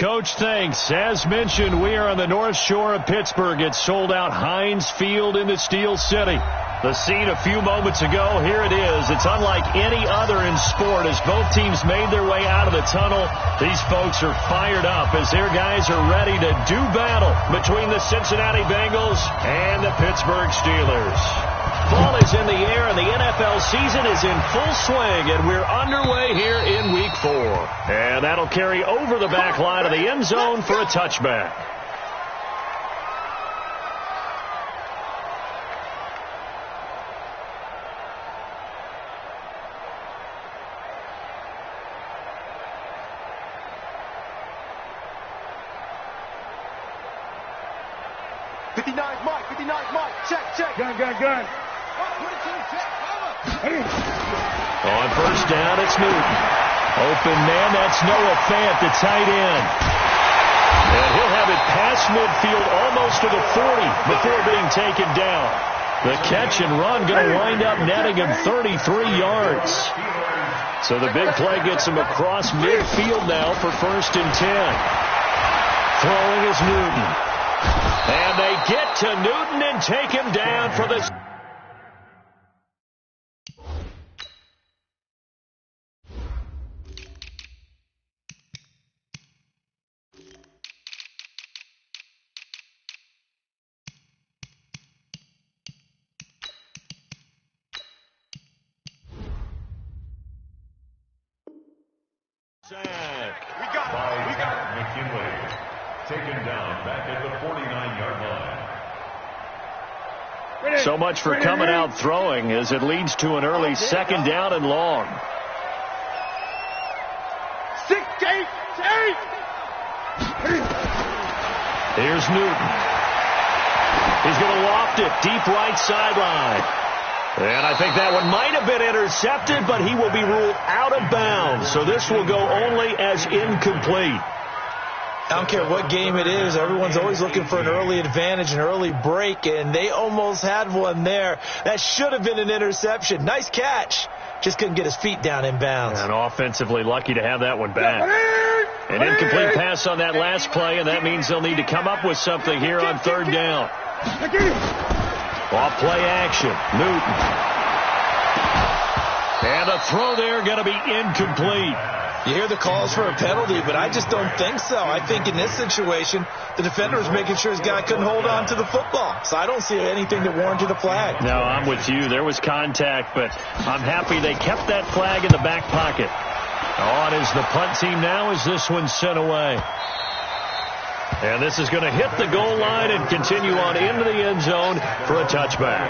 Coach, thanks. As mentioned, we are on the North Shore of Pittsburgh. It's sold out Heinz Field in the Steel City. The scene a few moments ago, here it is. It's unlike any other in sport. As both teams made their way out of the tunnel, these folks are fired up as their guys are ready to do battle between the Cincinnati Bengals and the Pittsburgh Steelers. Fall is in the air, and the NFL season is in full swing, and we're underway here in Week 4. And that'll carry over the back line of the end zone for a touchback. Check. Gun. On first down, it's Newton. Open man, that's Noah Fant, the tight end. And he'll have it past midfield almost to the 40 before being taken down. The catch and run going to wind up netting him 33 yards. So the big play gets him across midfield now for 1st and 10. Throwing is Newton. And they get to Newton and take him down for the... We got McKinley. Taken down back at the 49-yard line. So much for coming out throwing as it leads to an early 2nd down and long. 6, 8. Here's Newton. He's going to loft it deep right sideline. And I think that one might have been intercepted, but he will be ruled out of bounds. So this will go only as incomplete. I don't care what game it is. Everyone's always looking for an early advantage, an early break, and they almost had one there. That should have been an interception. Nice catch. Just couldn't get his feet down in bounds. And offensively lucky to have that one back. An incomplete pass on that last play, and that means they'll need to come up with something here on 3rd down. Off play action. Newton. And a throw there going to be incomplete. You hear the calls for a penalty, but I just don't think so. I think in this situation, the defender was making sure his guy couldn't hold on to the football. So I don't see anything that warranted a flag. No, I'm with you. There was contact, but I'm happy they kept that flag in the back pocket. On is the punt team now as this one's sent away. And this is going to hit the goal line and continue on into the end zone for a touchback.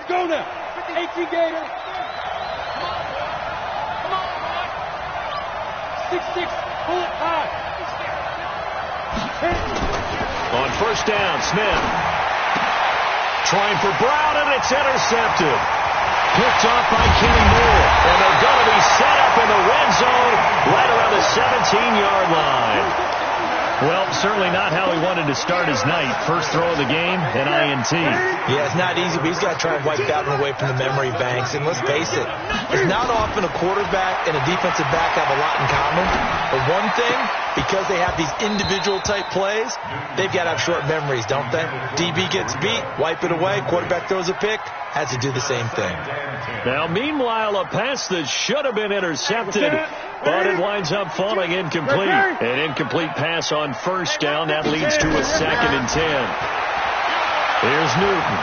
Go now. 18 Gator. Come on. 6-6. Pull it high. On first down, Smith. Trying for Brown, and it's intercepted. Picked off by Kenny Moore. And they're going to be set up in the red zone right around the 17-yard line. Well, certainly not how he wanted to start his night. First throw of the game, an INT. Yeah, it's not easy, but he's got to try and wipe that one away from the memory banks. And let's face it, it's not often a quarterback and a defensive back have a lot in common. But one thing, because they have these individual type plays, they've got to have short memories, don't they? DB gets beat, wipe it away, quarterback throws a pick, has to do the same thing. Now, meanwhile, a pass that should have been intercepted, but it winds up falling incomplete. An incomplete pass on first down. That leads to a 2nd and 10. Here's Newton.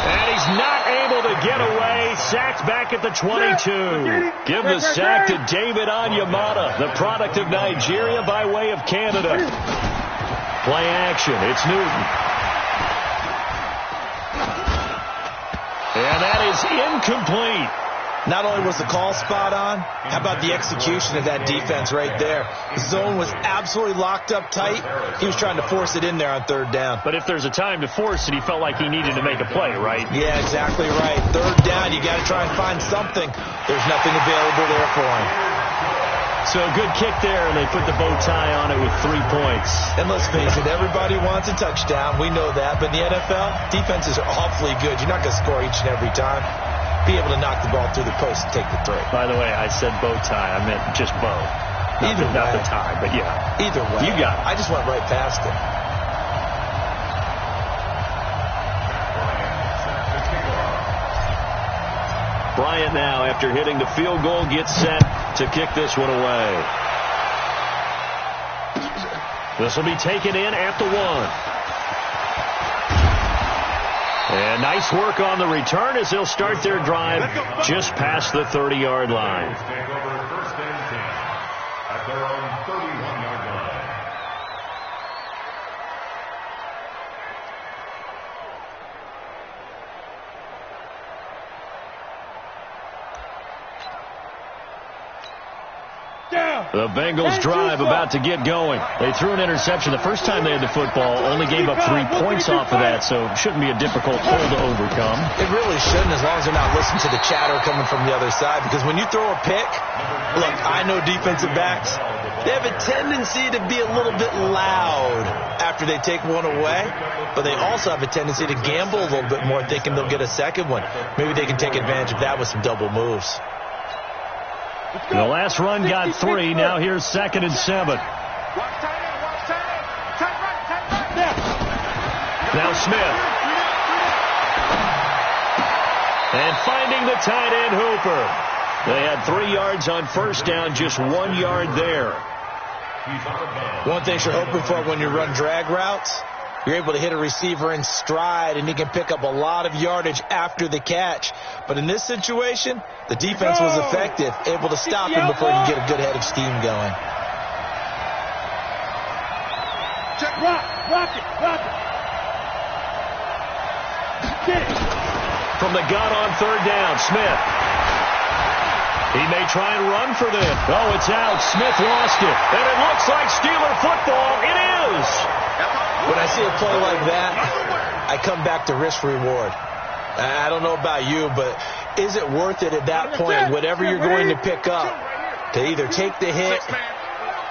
And he's not able to get away. Sacked back at the 22. Give the sack to David Onyemata, the product of Nigeria by way of Canada. Play action. It's Newton. And that is incomplete. Not only was the call spot on, how about the execution of that defense right there? The zone was absolutely locked up tight. He was trying to force it in there on third down. But if there's a time to force it, he felt like he needed to make a play, right? Yeah, exactly right. Third down, you got to try and find something. There's nothing available there for him. So good kick there, and they put the bow tie on it with 3 points. And let's face it, everybody wants a touchdown. We know that. But in the NFL, defenses are awfully good. You're not going to score each and every time. Be able to knock the ball through the post and take the three. By the way, I said bow tie. I meant just bow. Not the tie, but yeah. Either way. You got it. I just went right past it. Bryant now, after hitting the field goal, gets set to kick this one away. This will be taken in at the 1. And nice work on the return as they'll start their drive just past the 30-yard line. Take over first and 10 at their own 31-yard line. The Bengals drive about to get going. They threw an interception the first time they had the football, only gave up 3 points off of that, so shouldn't be a difficult hole to overcome. It really shouldn't, as long as they're not listening to the chatter coming from the other side, because when you throw a pick, look, I know defensive backs, they have a tendency to be a little bit loud after they take one away, but they also have a tendency to gamble a little bit more, thinking they'll get a second one. Maybe they can take advantage of that with some double moves. The last run got 3. Now here's 2nd and 7. Now Smith. And finding the tight end Hooper. They had 3 yards on first down, just 1 yard there. One thing you're hoping for when you run drag routes, you're able to hit a receiver in stride, and he can pick up a lot of yardage after the catch. But in this situation, the defense was effective, able to stop him before he can get a good head of steam going. Rock it. Get it. From the gun on third down, Smith. He may try and run for this. Oh, it's out. Smith lost it. And it looks like Steeler football. It is. When I see a play like that, I come back to risk-reward. I don't know about you, but is it worth it at that point, whatever you're going to pick up, to either take the hit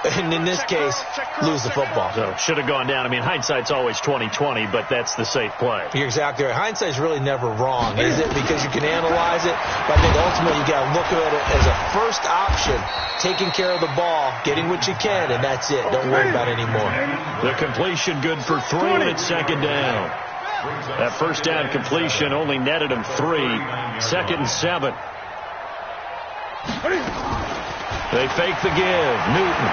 and, in this case, lose the football? So should have gone down. I mean, hindsight's always 20/20, but that's the safe play. You're exactly right. Hindsight's really never wrong, is it? Because you can analyze it, but I think ultimately you got to look at it as a first option, taking care of the ball, getting what you can, and that's it. Don't worry about it anymore. The completion good for 3, and it's 2nd down. That first down completion only netted him 3. 2nd and 7. They fake the give. Newton.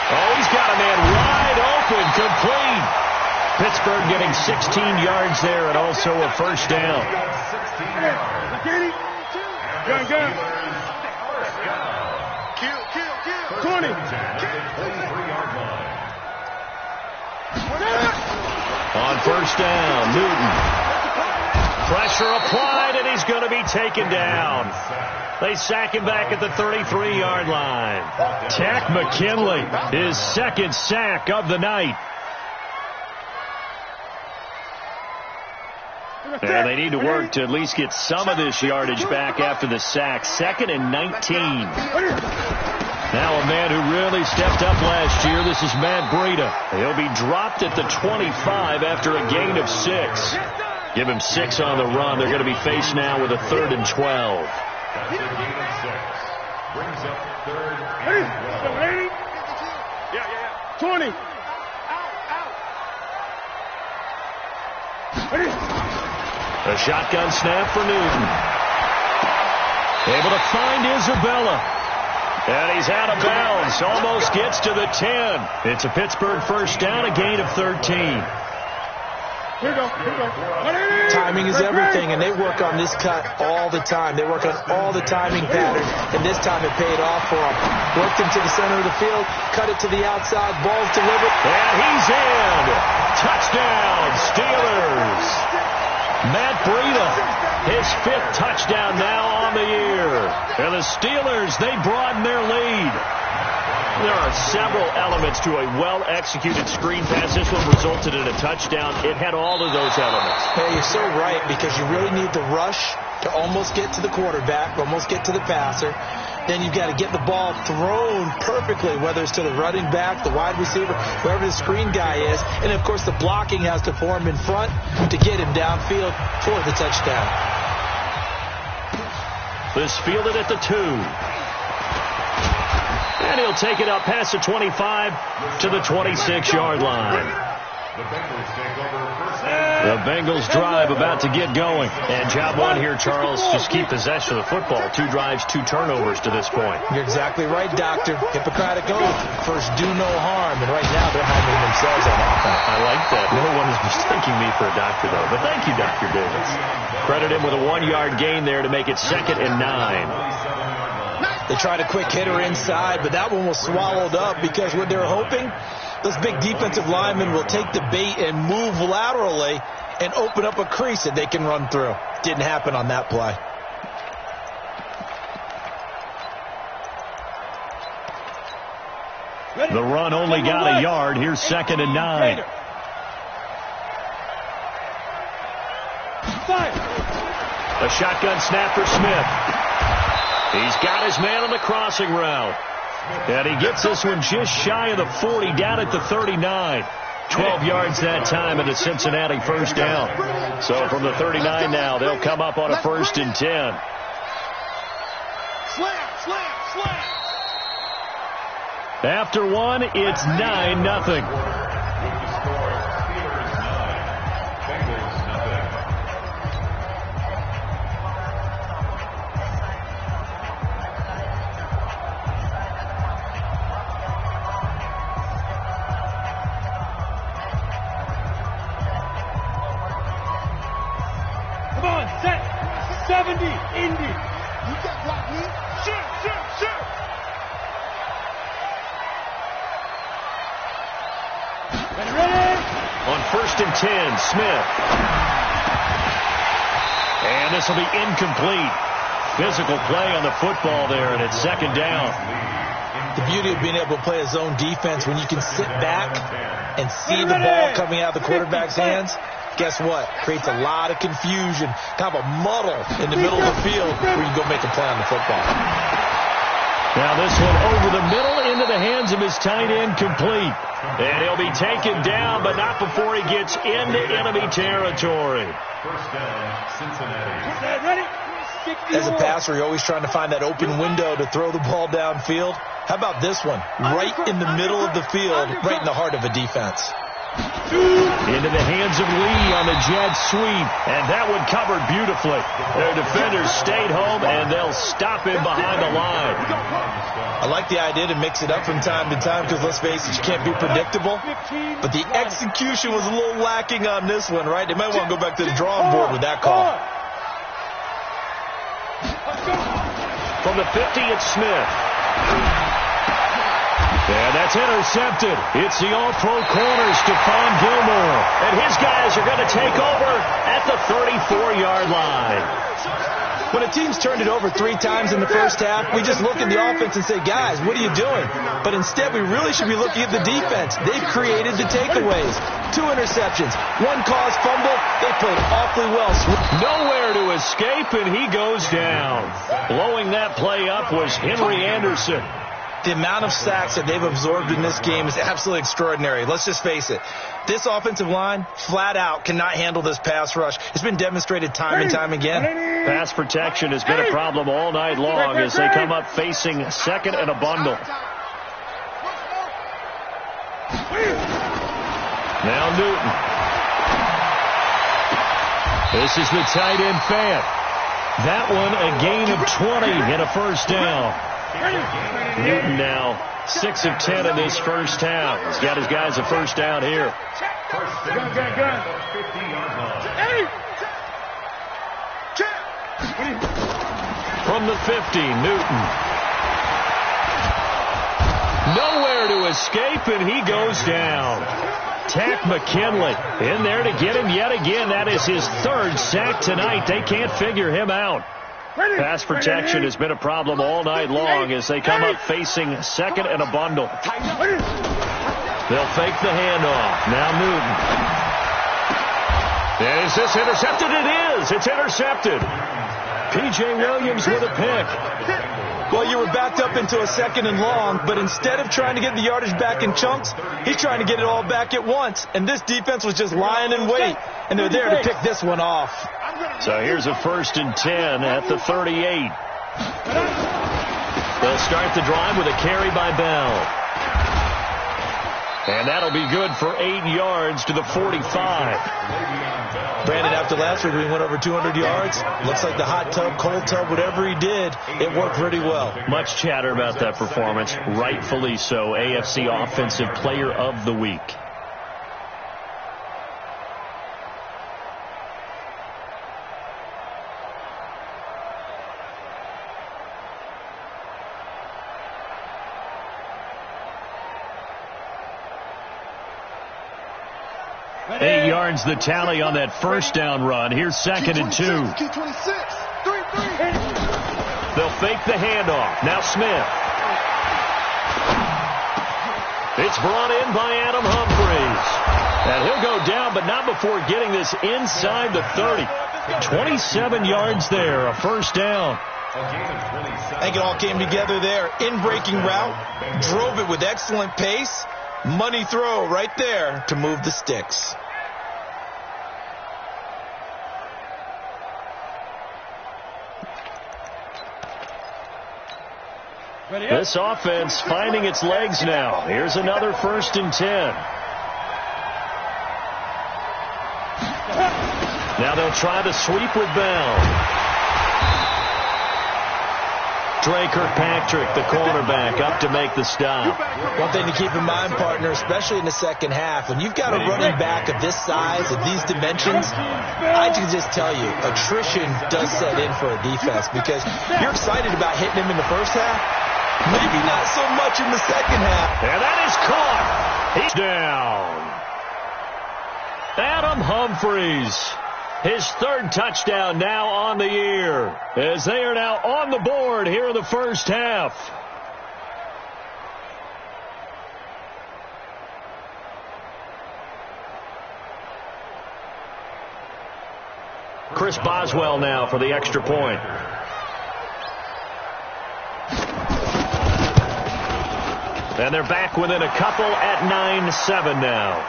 Oh, he's got a man wide open. Complete. Pittsburgh getting 16 yards there and also a first down. Gun. 20. On first down, Newton. Pressure applied, and he's going to be taken down. They sack him back at the 33-yard line. Tack McKinley, his 2nd sack of the night. And they need to work to at least get some of this yardage back after the sack. 2nd and 19. Now a man who really stepped up last year. This is Matt Breida. He'll be dropped at the 25 after a gain of 6. Give him 6 on the run. They're going to be faced now with a 3rd and 12. That's a gain of 6. Brings up 3rd and 12. 20. A shotgun snap for Newton. Able to find Isabella. And he's out of bounds. Almost gets to the 10. It's a Pittsburgh first down, a gain of 13. Here we go. Timing is everything, and they work on this cut all the time. They work on all the timing patterns, and this time it paid off for them. Worked him to the center of the field, cut it to the outside, ball's delivered. And he's in. Touchdown, Steelers. Matt Breida, his 5th touchdown now on the year. And the Steelers, they broaden their lead. There are several elements to a well-executed screen pass. This one resulted in a touchdown. It had all of those elements. Yeah, you're so right, because you really need the rush to almost get to the quarterback, almost get to the passer. Then you've got to get the ball thrown perfectly, whether it's to the running back, the wide receiver, whoever the screen guy is. And, of course, the blocking has to form in front to get him downfield for the touchdown. This fielded at the 2. And he'll take it up past the 25 to the 26-yard line. The Bengals drive about to get going. And job one here, Charles, just keep possession of the football. 2 drives, 2 turnovers to this point. You're exactly right, Doctor. Hippocratic oath. First, do no harm. And right now, they're harming themselves on offense. I like that. No one is mistaking me for a doctor, though. But thank you, Dr. Davis. Credit him with a 1-yard gain there to make it 2nd and 9. They tried a quick hitter inside, but that one was swallowed up because what they're hoping, those big defensive linemen will take the bait and move laterally and open up a crease that they can run through. Didn't happen on that play. The run only got a yard. Here's 2nd and 9. A shotgun snap for Smith. He's got his man on the crossing route. And he gets this one just shy of the 40, down at the 39. 12 yards that time and a Cincinnati first down. So from the 39 now, they'll come up on a 1st and 10. After one, it's 9-0. Come on, set. 70, Indy. You got block me. Shoot. Ready? On 1st and 10, Smith. And this will be incomplete. Physical play on the football there, and it's 2nd down. The beauty of being able to play a zone defense when you can sit back and see the ball coming out of the quarterback's hands, guess what? Creates a lot of confusion, kind of a muddle in the middle of the field where you go make a play on the football. Now this one over the middle into the hands of his tight end, complete. And he'll be taken down, but not before he gets into enemy territory. First down, Cincinnati. Ready? As a passer, you're always trying to find that open window to throw the ball downfield. How about this one? Right in the middle of the field, right in the heart of a defense. Into the hands of Lee on the jet sweep, and that one covered beautifully. Their defenders stayed home, and they'll stop him behind the line. I like the idea to mix it up from time to time because, let's face it, you can't be predictable. But the execution was a little lacking on this one, right? They might want to go back to the drawing board with that call. From the 50, it's Smith. And that's intercepted. It's the all-pro corner, Stephon Gilmore. And his guys are going to take over at the 34-yard line. When a team's turned it over 3 times in the first half, we just look at the offense and say, guys, what are you doing? But instead, we really should be looking at the defense. They've created the takeaways. 2 interceptions, 1 caused fumble. They played awfully well. Nowhere to escape, and he goes down. Blowing that play up was Henry Anderson. The amount of sacks that they've absorbed in this game is absolutely extraordinary. Let's just face it. This offensive line, flat out, cannot handle this pass rush. It's been demonstrated time and time again. Pass protection has been a problem all night long as they come up facing 2nd and a bundle. Now Newton. This is the tight end Fant. That one a gain of 20 and a first down. Newton now 6 of 10 in this first half. He's got his guys a first down here. Gun. From the 50, Newton. Nowhere to escape, and he goes down. Tack McKinley in there to get him yet again. That is his third sack tonight. They can't figure him out. Pass protection has been a problem all night long as they come up facing second and a bundle. They'll fake the handoff. Now Newton. And is this intercepted? It is. It's intercepted. P.J. Williams with a pick. Well, you were backed up into a second and long, but instead of trying to get the yardage back in chunks, he's trying to get it all back at once. And this defense was just lying in wait, and they're there to pick this one off. So here's a 1st and 10 at the 38. They'll start the drive with a carry by Bell. And that'll be good for 8 yards to the 45. Brandon, after last week, we went over 200 yards. Looks like the hot tub, cold tub, whatever he did, it worked pretty well. Much chatter about that performance. Rightfully so. AFC Offensive Player of the Week. Eight yards the tally on that first down run. Here's 2nd and 2. They'll fake the handoff. Now Smith. It's brought in by Adam Humphries. And he'll go down, but not before getting this inside the 30. 27 yards there, a first down. I think it all came together there. In-breaking route, drove it with excellent pace. Money throw right there to move the sticks. This offense finding its legs now. Here's another 1st and 10. Now they'll try to sweep with Bell. Trey Kirkpatrick, the cornerback, up to make the stop. One thing to keep in mind, partner, especially in the second half, when you've got a running back of this size, of these dimensions, I can just tell you, attrition does set in for a defense because you're excited about hitting him in the first half. Maybe not so much in the second half. And that is caught. He's down. Adam Humphries. His 3rd touchdown now on the year as they are now on the board here in the first half. Chris Boswell now for the extra point. And they're back within a couple at 9-7 now.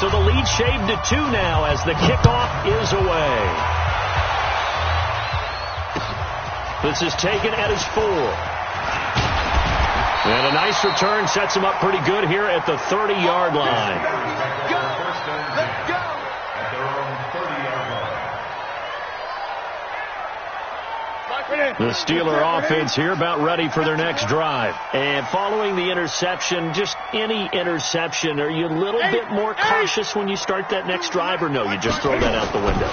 So the lead shaved to 2 now as the kickoff is away. This is taken at his 4. And a nice return sets him up pretty good here at the 30-yard line. Let's go. At their own 30-yard line. The Steeler offense here about ready for their next drive. And following the interception, just any interception, are you a little bit more cautious when you start that next drive, or no, you just throw that out the window?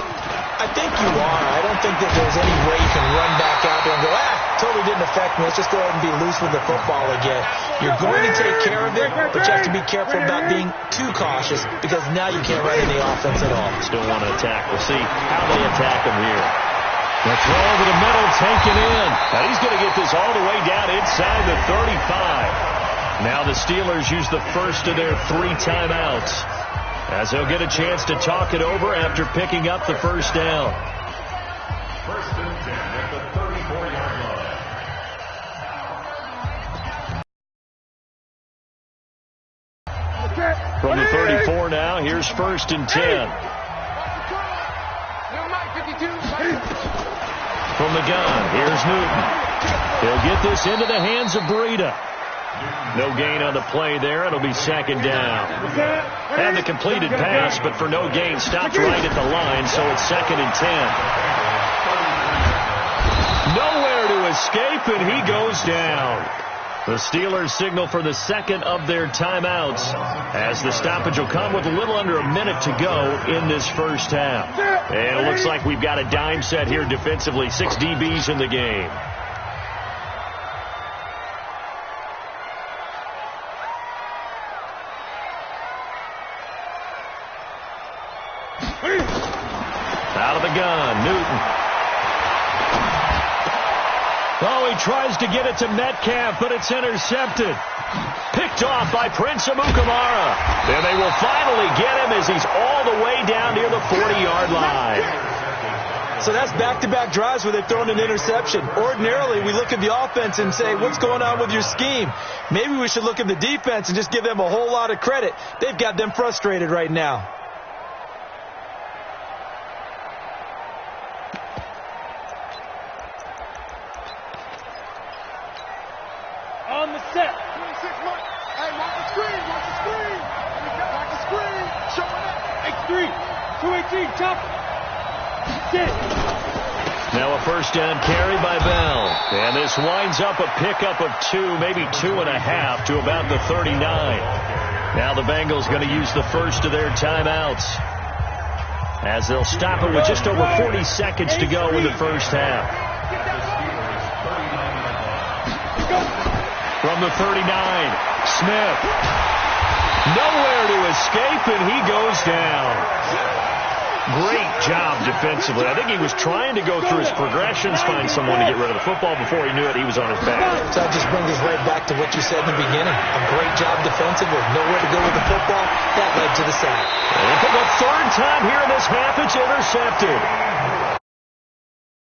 I think you are. I don't think that there's any way you can run back out there and go, totally didn't affect me. Let's just go ahead and be loose with the football again. You're going to take care of it, but you have to be careful about being too cautious because now you can't run any offense at all. Still want to attack. We'll see how they attack him here. The throw over the middle, taken in. Now he's going to get this all the way down inside the 35. Now the Steelers use the first of their 3 timeouts as they'll get a chance to talk it over after picking up the first down. 1st and 10 at the 34-yard line. From the 34 now, here's 1st and 10. From the gun, here's Newton. He'll get this into the hands of Breida. No gain on the play there. It'll be 2nd down. And the completed pass, but for no gain, stopped right at the line, so it's 2nd and 10. Nowhere to escape, and he goes down. The Steelers signal for the second of their timeouts as the stoppage will come with a little under a minute to go in this first half. And it looks like we've got a dime set here defensively. 6 DBs in the game. Out of the gun, Newton. Oh, he tries to get it to Metcalf, but it's intercepted. Picked off by Prince Amukamara. And they will finally get him as he's all the way down near the 40-yard line. So that's back-to-back drives where they've thrown an interception. Ordinarily, we look at the offense and say, what's going on with your scheme? Maybe we should look at the defense and just give them a whole lot of credit. They've got them frustrated right now. On the set. 26, look. Hey, mark the screen. Mark the screen. Mark the screen. Show it up. X3. 218. Top. Sit. Now a first down carry by Bell. And this winds up a pickup of 2, maybe 2.5 to about the 39. Now the Bengals going to use the first of their timeouts as they'll stop it with just over 40 seconds to go in the first half. From the 39, Smith. Nowhere to escape, and he goes down. Great job defensively. I think he was trying to go through his progressions, find someone to get rid of the football. Before he knew it, he was on his back. So that just brings us right back to what you said in the beginning. A great job defensively. Nowhere to go with the football. That led to the sack. And for the third time here in this half, it's intercepted.